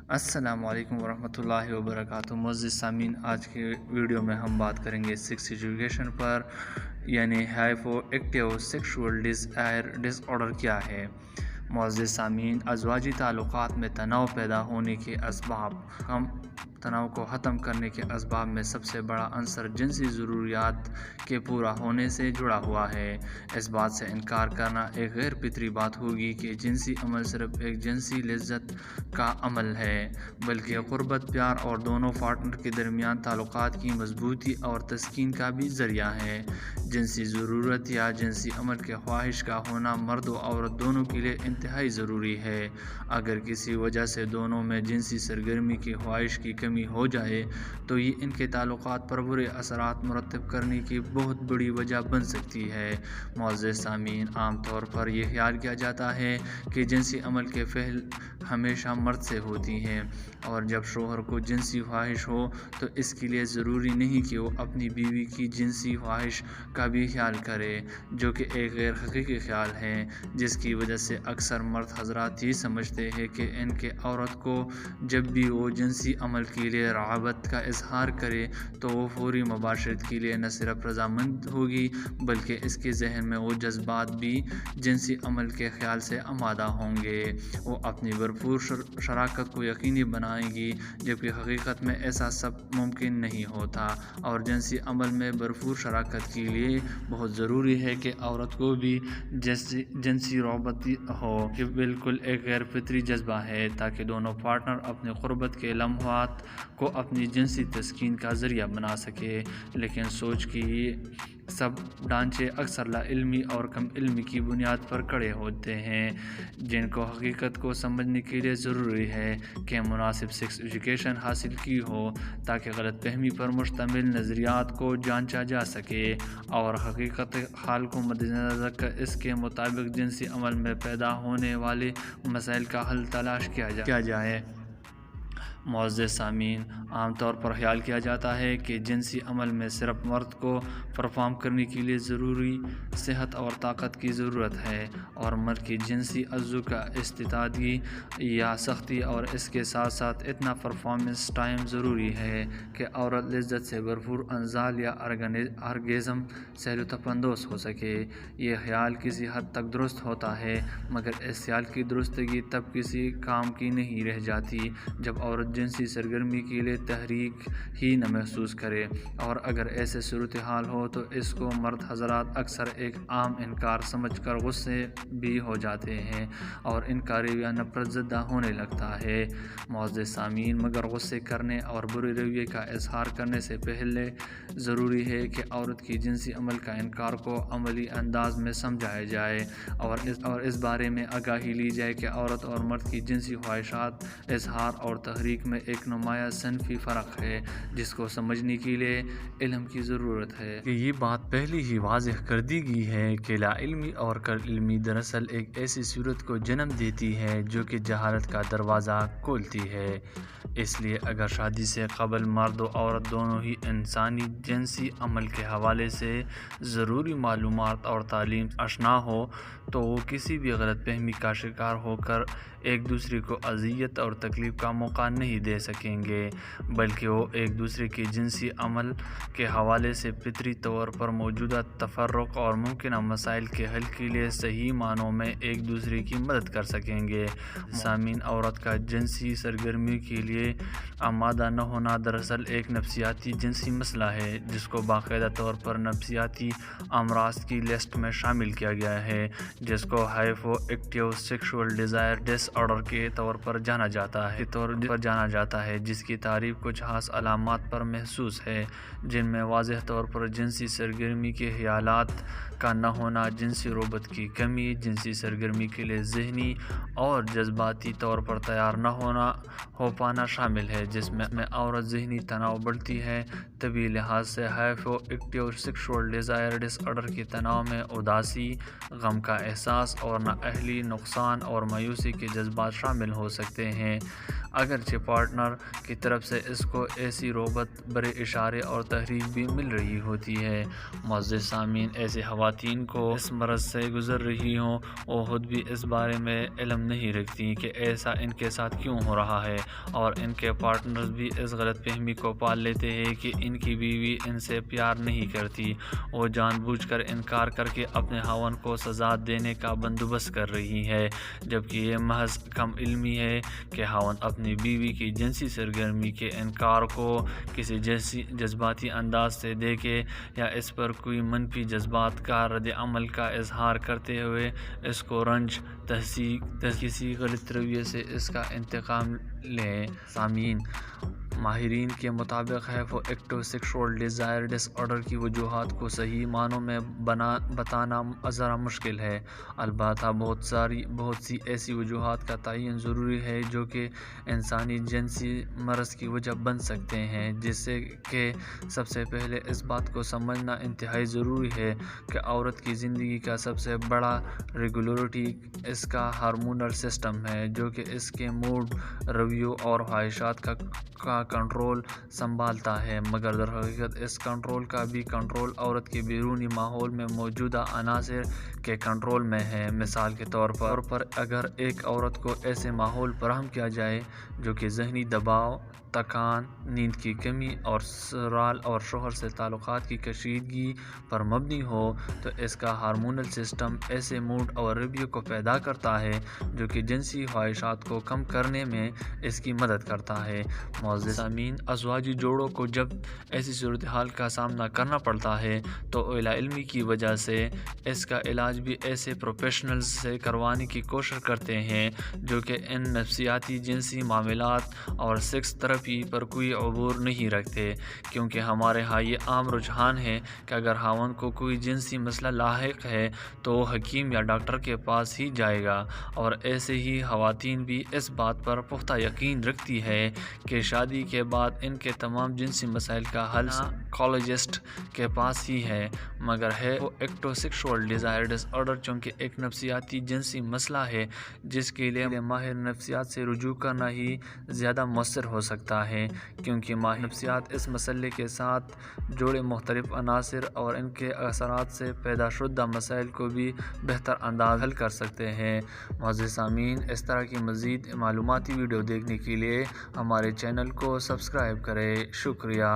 السلام علیکم ورحمۃ اللہ وبرکاتہ۔ معزز سامعین، آج کی ویڈیو میں ہم بات کریں گے سیکس ایجوکیشن پر، یعنی ہائپو ایکٹیو سیکشول ڈس آرڈر کیا ہے۔ معزز سامعین، ازواجی تعلقات میں تناؤ پیدا ہونے کے اسباب۔ تناؤ کو ختم کرنے کے اسباب میں سب سے بڑا عنصر جنسی ضروریات کے پورا ہونے سے جڑا ہوا ہے۔ اس بات سے انکار کرنا ایک غیر فطری بات ہوگی کہ جنسی عمل صرف ایک جنسی لذت کا عمل ہے، بلکہ قربت، پیار اور دونوں پارٹنر کے درمیان تعلقات کی مضبوطی اور تسکین کا بھی ذریعہ ہے۔ جنسی ضرورت یا جنسی عمل کے خواہش کا ہونا مرد و عورت دونوں کے لیے انتہائی ضروری ہے۔ اگر کسی وجہ سے دونوں میں جنسی سرگرمی کی خواہش کی کمی ہو جائے تو یہ ان کے تعلقات پر برے اثرات مرتب کرنے کی بہت بڑی وجہ بن سکتی ہے۔ معزز سامعین، عام طور پر یہ خیال کیا جاتا ہے کہ جنسی عمل کے فعل ہمیشہ مرد سے ہوتی ہیں، اور جب شوہر کو جنسی خواہش ہو تو اس کے لیے ضروری نہیں کہ وہ اپنی بیوی کی جنسی خواہش کا بھی خیال کرے، جو کہ ایک غیر حقیقی خیال ہے، جس کی وجہ سے اکثر مرد حضرات یہ سمجھتے ہیں کہ ان کے عورت کو جب بھی وہ جنسی عمل کے لیے رغبت کا اظہار کرے تو وہ فوری مباشرت کے لیے نہ صرف رضامند ہوگی، بلکہ اس کے ذہن میں وہ جذبات بھی جنسی عمل کے خیال سے آمادہ ہوں گے۔ وہ اپنی بھرپور شراکت کو یقینی بنائے گی، جبکہ حقیقت میں ایسا سب ممکن نہیں ہوتا، اور جنسی عمل میں بھرپور شراکت کے لیے بہت ضروری ہے کہ عورت کو بھی جنسی رغبت ہو، کہ بالکل ایک غیر فطری جذبہ ہے، تاکہ دونوں پارٹنر اپنے قربت کے لمحات کو اپنی جنسی تسکین کا ذریعہ بنا سکے۔ لیکن سوچ کی یہ سب ڈھانچے اکثر لا علمی اور کم علمی کی بنیاد پر کھڑے ہوتے ہیں، جن کو حقیقت کو سمجھنے کے لیے ضروری ہے کہ مناسب سیکس ایجوکیشن حاصل کی ہو، تاکہ غلط فہمی پر مشتمل نظریات کو جانچا جا سکے اور حقیقت حال کو مدنظر رکھ کر اس کے مطابق جنسی عمل میں پیدا ہونے والے مسائل کا حل تلاش کیا جائے۔ معزز سامعین، عام طور پر خیال کیا جاتا ہے کہ جنسی عمل میں صرف مرد کو پرفارم کرنے کے لیے ضروری صحت اور طاقت کی ضرورت ہے، اور مرد کی جنسی عضو کا استعدادی یا سختی، اور اس کے ساتھ ساتھ اتنا پرفارمنس ٹائم ضروری ہے کہ عورت لذت سے بھرپور انزال یا آرگزم سے لطف اندوز ہو سکے۔ یہ خیال کسی حد تک درست ہوتا ہے، مگر اس خیال کی درستگی تب کسی کام کی نہیں رہ جاتی جب عورت جنسی سرگرمی کے لیے تحریک ہی نہ محسوس کرے، اور اگر ایسے صورتحال ہو تو اس کو مرد حضرات اکثر ایک عام انکار سمجھ کر غصے بھی ہو جاتے ہیں، اور انکار رویہ نفرت زدہ ہونے لگتا ہے۔ معزز سامعین، مگر غصے کرنے اور برے رویے کا اظہار کرنے سے پہلے ضروری ہے کہ عورت کی جنسی عمل کا انکار کو عملی انداز میں سمجھایا جائے، اور اس بارے میں آگاہی لی جائے کہ عورت اور مرد کی جنسی خواہشات، اظہار اور تحریک میں ایک نمایاں صنفی فرق ہے، جس کو سمجھنے کے لیے علم کی ضرورت ہے۔ کہ یہ بات پہلے ہی واضح کر دی گئی ہے کہ لا علمی اور کم علمی دراصل ایک ایسی صورت کو جنم دیتی ہے جو کہ جہالت کا دروازہ کھولتی ہے۔ اس لیے اگر شادی سے قبل مرد و عورت دونوں ہی انسانی جنسی عمل کے حوالے سے ضروری معلومات اور تعلیم آشنا ہو تو وہ کسی بھی غلط فہمی کا شکار ہو کر ایک دوسرے کو اذیت اور تکلیف کا موقع نہیں دے سکیں گے، بلکہ وہ ایک دوسرے کے جنسی عمل کے حوالے سے فطری طور پر موجودہ تفرق اور ممکنہ مسائل کے حل کے لیے صحیح معنوں میں ایک دوسرے کی مدد کر سکیں گے۔ سامعین، عورت کا جنسی سرگرمی کے لیے آمادہ نہ ہونا دراصل ایک نفسیاتی جنسی مسئلہ ہے، جس کو باقاعدہ طور پر نفسیاتی امراض کی لسٹ میں شامل کیا گیا ہے، جس کو ہائپو ایکٹیو سیکشول ڈیزائر ڈس آرڈر کے طور پر جانا جاتا ہے، جس کی تعریف کچھ خاص علامات پر محسوس ہے، جن میں واضح طور پر جنسی سرگرمی کے خیالات کا نہ ہونا، جنسی رغبت کی کمی، جنسی سرگرمی کے لیے ذہنی اور جذباتی طور پر تیار نہ ہو پانا شامل ہے، جس میں عورت ذہنی تناؤ بڑھتی ہے۔ طبی لحاظ سے ہائپو ایکٹیو سیکشول ڈیزائر ڈس آرڈر کے تناؤ میں اداسی، غم کا احساس اور نااہلی، نقصان اور مایوسی کے جذبات شامل ہو سکتے ہیں۔ اگرچہ پارٹنر کی طرف سے اس کو ایسی رغبت برے اشارے اور تحریک بھی مل رہی ہوتی ہے۔ معزز سامعین، ایسے خواتین کو اس مرض سے گزر رہی ہوں، وہ خود بھی اس بارے میں علم نہیں رکھتی کہ ایسا ان کے ساتھ کیوں ہو رہا ہے، اور ان کے پارٹنرز بھی اس غلط فہمی کو پال لیتے ہیں کہ ان کی بیوی ان سے پیار نہیں کرتی۔ وہ جان بوجھ کر انکار کر کے اپنے خاوند کو سزا دینے کا بندوبست کر رہی ہے، جبکہ یہ محض کم علمی ہے کہ خاوند اپنی بیوی کی جنسی سرگرمی کے انکار کو کسی جذباتی انداز سے دیکھے یا اس پر کوئی منفی جذبات کا رد عمل کا اظہار کرتے ہوئے اس کو رنج کسی غلط رویے سے اس کا انتقام لیں۔ سامعین، ماہرین کے مطابق ہائپو ایکٹیو سیکشول ڈیزائر ڈس آرڈر کی وجوہات کو صحیح معنوں میں بتانا ذرا مشکل ہے۔ البتہ بہت سی ایسی وجوہات کا تعین ضروری ہے جو کہ انسانی جنسی مرض کی وجہ بن سکتے ہیں، جس سے کہ سب سے پہلے اس بات کو سمجھنا انتہائی ضروری ہے کہ عورت کی زندگی کا سب سے بڑا ریگولیٹر اس کا ہارمونل سسٹم ہے، جو کہ اس کے موڈ، رویوں اور خواہشات کا کنٹرول سنبھالتا ہے، مگر در حقیقت اس کنٹرول کا بھی کنٹرول عورت کے بیرونی ماحول میں موجودہ عناصر کے کنٹرول میں ہے۔ مثال کے طور پر اگر ایک عورت کو ایسے ماحول فراہم کیا جائے جو کہ ذہنی دباؤ، تھکان، نیند کی کمی اور سسرال اور شوہر سے تعلقات کی کشیدگی پر مبنی ہو، تو اس کا ہارمونل سسٹم ایسے موڈ اور رویوں کو پیدا کرتا ہے جو کہ جنسی خواہشات کو کم کرنے میں اس کی مدد کرتا ہے۔ معزز سامعین، ازواجی جوڑوں کو جب ایسی صورتحال کا سامنا کرنا پڑتا ہے تو وہ لا علمی کی وجہ سے اس کا علاج بھی ایسے پروفیشنلز سے کروانے کی کوشش کرتے ہیں جو کہ ان نفسیاتی، جنسی معاملات اور سیکس تھراپی پر کوئی عبور نہیں رکھتے، کیونکہ ہمارے ہاں یہ عام رجحان ہے کہ اگر خاوند کو کوئی جنسی مسئلہ لاحق ہے تو وہ حکیم یا ڈاکٹر کے پاس ہی جائے گا، اور ایسے ہی خواتین بھی اس بات پر پختہ یقین رکھتی ہے کہ شادی کے بعد ان کے تمام جنسی مسائل کا حل سائیکالوجسٹ کے پاس ہی ہے، مگر ہے وہ ایکٹو سیکشول ڈیزائر ڈس آرڈر چونکہ ایک نفسیاتی جنسی مسئلہ ہے جس کے لیے ماہر نفسیات سے رجوع کرنا ہی زیادہ مؤثر ہو سکتا ہے، کیونکہ ماہر نفسیات اس مسئلے کے ساتھ جڑے مختلف عناصر اور ان کے اثرات سے پیدا شدہ مسائل کو بھی بہتر انداز حل کر سکتے ہیں۔ معزز سامعین، اس طرح کی مزید معلوماتی ویڈیو دیکھنے کے لیے ہمارے چینل کو سبسکرائب کریں۔ شکریہ۔